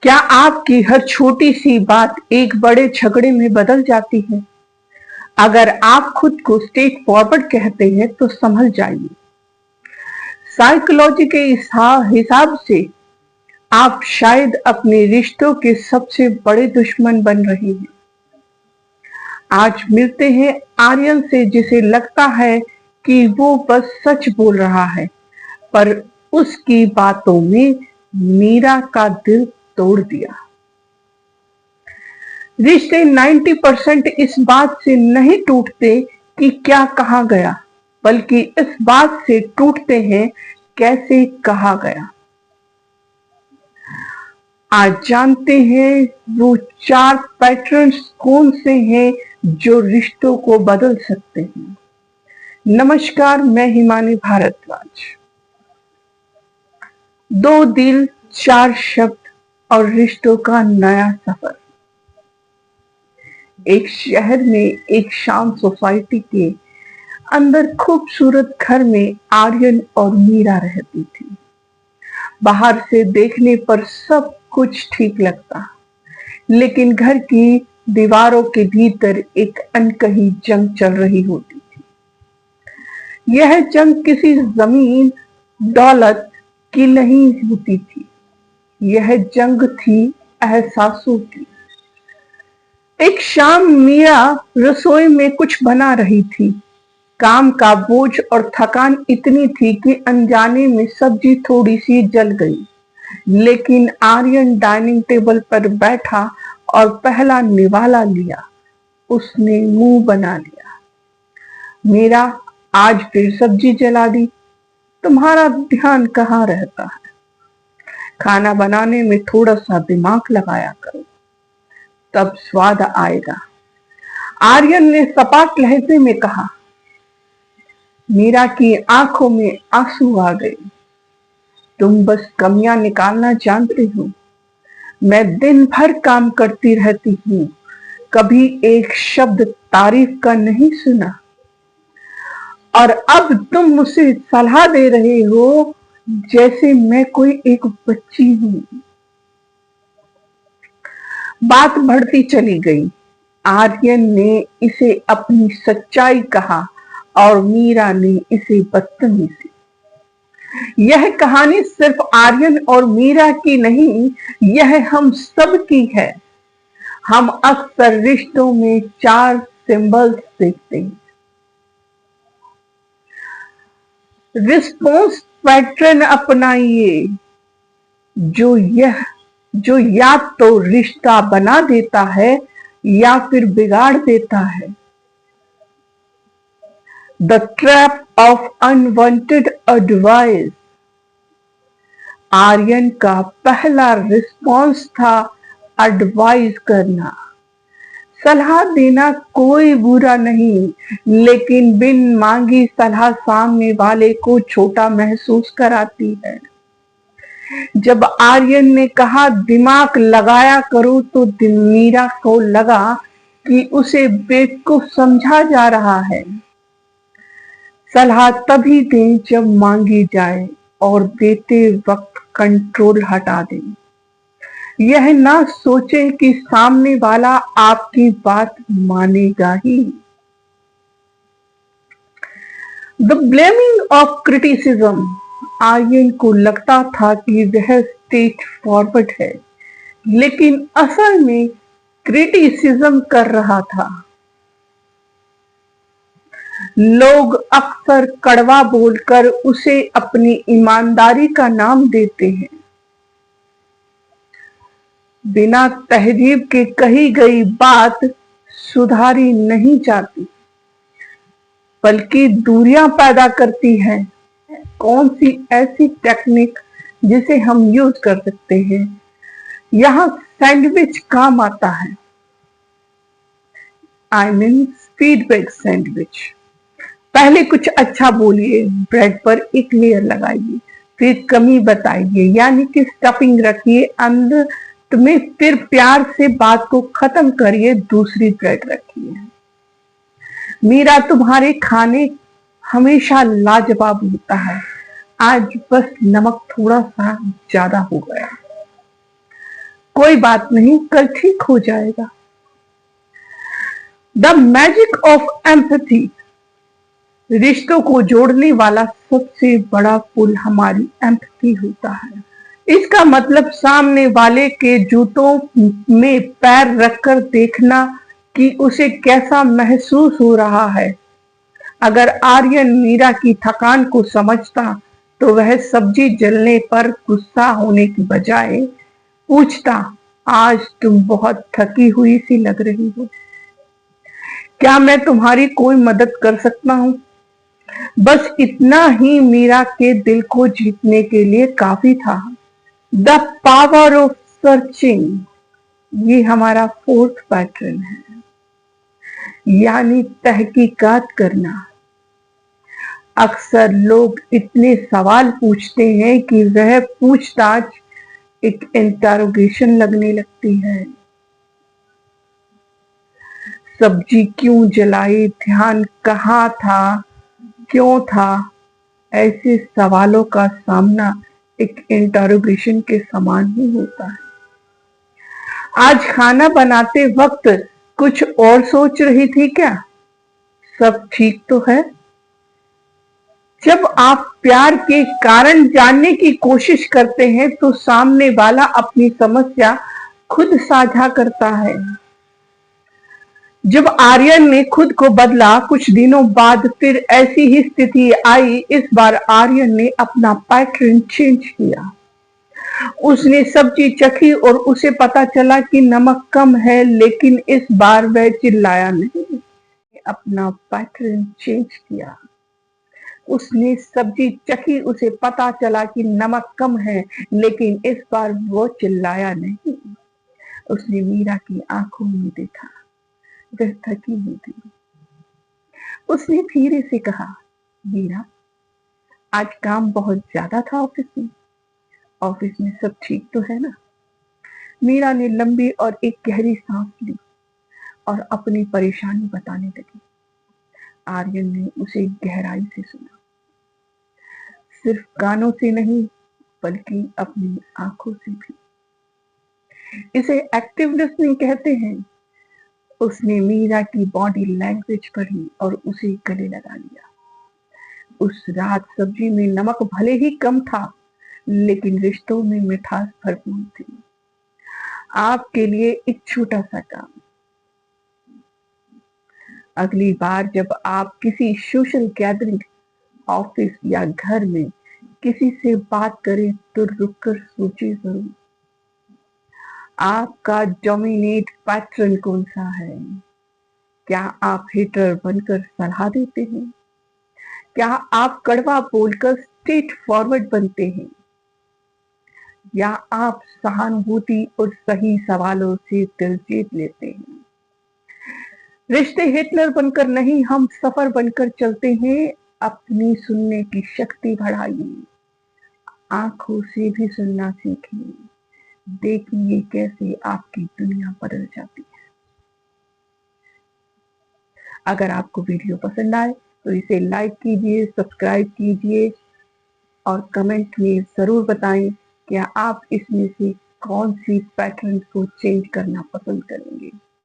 क्या आपकी हर छोटी सी बात एक बड़े झगड़े में बदल जाती है? अगर आप खुद को स्ट्रेट फॉरवर्ड कहते हैं तो संभल जाइए। साइकोलॉजी के हिसाब से आप शायद अपने रिश्तों के सबसे बड़े दुश्मन बन रही हैं। आज मिलते हैं आर्यन से, जिसे लगता है कि वो बस सच बोल रहा है, पर उसकी बातों में मीरा का दिल तोड़ दिया। रिश्ते 90% इस बात से नहीं टूटते कि क्या कहा गया, बल्कि इस बात से टूटते हैं कैसे कहा गया। आज जानते हैं वो 4 पैटर्न्स कौन से हैं जो रिश्तों को बदल सकते हैं। नमस्कार, मैं हिमानी भारद्वाज। 2 दिल, 4 शब्द और रिश्तों का नया सफर। एक शहर में एक शांत सोसाइटी के अंदर खूबसूरत घर में आर्यन और मीरा रहती थी। बाहर से देखने पर सब कुछ ठीक लगता, लेकिन घर की दीवारों के भीतर एक अनकही जंग चल रही होती थी। यह जंग किसी जमीन दौलत की नहीं होती थी, यह जंग थी एहसासों की। एक शाम मीरा रसोई में कुछ बना रही थी। काम का बोझ और थकान इतनी थी कि अनजाने में सब्जी थोड़ी सी जल गई। लेकिन आर्यन डाइनिंग टेबल पर बैठा और पहला निवाला लिया। उसने मुंह बना लिया। मीरा, आज फिर सब्जी जला दी। तुम्हारा ध्यान कहाँ रहता है? खाना बनाने में थोड़ा सा दिमाग लगाया करो, तब स्वाद आएगा, आर्यन ने सपाट लहजे में कहा। मीरा की आंखों में आंसू आ गए। तुम बस कमियां निकालना जानते हो। मैं दिन भर काम करती रहती हूँ, कभी एक शब्द तारीफ का नहीं सुना, और अब तुम मुझसे सलाह दे रहे हो जैसे मैं कोई एक बच्ची हूँ। बात बढ़ती चली गई। आर्यन ने इसे अपनी सच्चाई कहा और मीरा ने इसे बदतमीजी। यह कहानी सिर्फ आर्यन और मीरा की नहीं, यह हम सब की है। हम अक्सर रिश्तों में 4 सिंबल्स देखते हैं। रिस्पॉन्स पैटर्न अपनाइए, जो या तो रिश्ता बना देता है या फिर बिगाड़ देता है। The trap of unwanted advice. Aryan का पहला रिस्पॉन्स था एडवाइस करना। सलाह देना कोई बुरा नहीं, लेकिन बिन मांगी सलाह सामने वाले को छोटा महसूस कराती है। जब आर्यन ने कहा दिमाग लगाया करो, तो मीरा को लगा कि उसे बेवकूफ समझा जा रहा है। सलाह तभी दें जब मांगी जाए, और देते वक्त कंट्रोल हटा दें। यह ना सोचें कि सामने वाला आपकी बात मानेगा ही। The blaming of criticism. Aryan को लगता था कि वह स्ट्रेट फॉरवर्ड है, लेकिन असल में क्रिटिसिज्म कर रहा था। लोग अक्सर कड़वा बोलकर उसे अपनी ईमानदारी का नाम देते हैं। बिना तहजीब के कही गई बात सुधारी नहीं जाती, बल्कि दूरियां पैदा करती है। कौन सी ऐसी टेक्निक जिसे हम यूज कर सकते हैं? यहाँ सैंडविच काम आता है। I mean feedback sandwich. पहले कुछ अच्छा बोलिए, ब्रेड पर एक लेयर लगाइए, फिर कमी बताइए, यानी कि स्टफिंग रखिए अंदर में, फिर प्यार से बात को खत्म करिए, दूसरी ब्रेड रखिए। मीरा, तुम्हारे खाने हमेशा लाजवाब होता है, आज बस नमक थोड़ा सा ज्यादा हो गया। कोई बात नहीं, कल ठीक हो जाएगा। The magic of empathy. रिश्तों को जोड़ने वाला सबसे बड़ा पुल हमारी एम्पैथी होता है। इसका मतलब सामने वाले के जूतों में पैर रखकर देखना कि उसे कैसा महसूस हो रहा है। अगर आर्यन मीरा की थकान को समझता तो वह सब्जी जलने पर गुस्सा होने की बजाय पूछता, आज तुम बहुत थकी हुई सी लग रही हो, क्या मैं तुम्हारी कोई मदद कर सकता हूँ? बस इतना ही मीरा के दिल को जीतने के लिए काफी था। द पावर ऑफ सर्चिंग, ये हमारा फोर्थ पैटर्न है, यानी तहकीकात करना। अक्सर लोग इतने सवाल पूछते हैं कि वह पूछताछ एक इंटरोगेशन लगने लगती है। सब्जी क्यों जलाई, ध्यान कहाँ था, क्यों था, ऐसे सवालों का सामना एक इंटरोगेशन के समान ही होता है। आज खाना बनाते वक्त कुछ और सोच रही थी क्या? सब ठीक तो है? जब आप प्यार के कारण जानने की कोशिश करते हैं तो सामने वाला अपनी समस्या खुद साझा करता है। जब आर्यन ने खुद को बदला, कुछ दिनों बाद फिर ऐसी ही स्थिति आई। इस बार आर्यन ने अपना पैटर्न चेंज किया। उसने सब्जी चखी और उसे पता चला कि नमक कम है, लेकिन इस बार वह चिल्लाया नहीं। अपना पैटर्न चेंज किया। उसने सब्जी चखी, उसे पता चला कि नमक कम है, लेकिन इस बार वो चिल्लाया नहीं। उसने मीरा की आंखों में देखा, वह थकी हुई थी। उसने धीरे से कहा, मीरा, आज काम बहुत ज्यादा था ऑफिस में। ऑफिस में सब ठीक तो है ना? मीरा ने लंबी और एक गहरी सांस ली और अपनी परेशानी बताने लगी। आर्यन ने उसे गहराई से सुना, सिर्फ कानों से नहीं बल्कि अपनी आंखों से भी। इसे एक्टिव लिसनिंग कहते हैं। उसने मीरा की बॉडी लैंग्वेज पढ़ी और उसे गले लगा लिया। उस रात सब्जी में नमक भले ही कम था, लेकिन रिश्तों में मिठास भरपूर थी। आपके लिए एक छोटा सा काम, अगली बार जब आप किसी सोशल गैदरिंग, ऑफिस या घर में किसी से बात करें तो रुककर सोचिए जरूर, आपका डोमिनेट पैटर्न कौन सा है? क्या आप हिटर बनकर सलाह देते हैं? क्या आप कड़वा बोलकर स्ट्रेट फॉरवर्ड बनते हैं? या आप सहानुभूति और सही सवालों से दिल जीत लेते हैं? रिश्ते हिटलर बनकर नहीं, हम सफर बनकर चलते हैं। अपनी सुनने की शक्ति बढ़ाइए, आंखों से भी सुनना सीखिए। देखिए कैसे आपकी दुनिया बदल जाती है। अगर आपको वीडियो पसंद आए तो इसे लाइक कीजिए, सब्सक्राइब कीजिए और कमेंट में जरूर बताएं कि आप इसमें से कौन सी पैटर्न को चेंज करना पसंद करेंगे।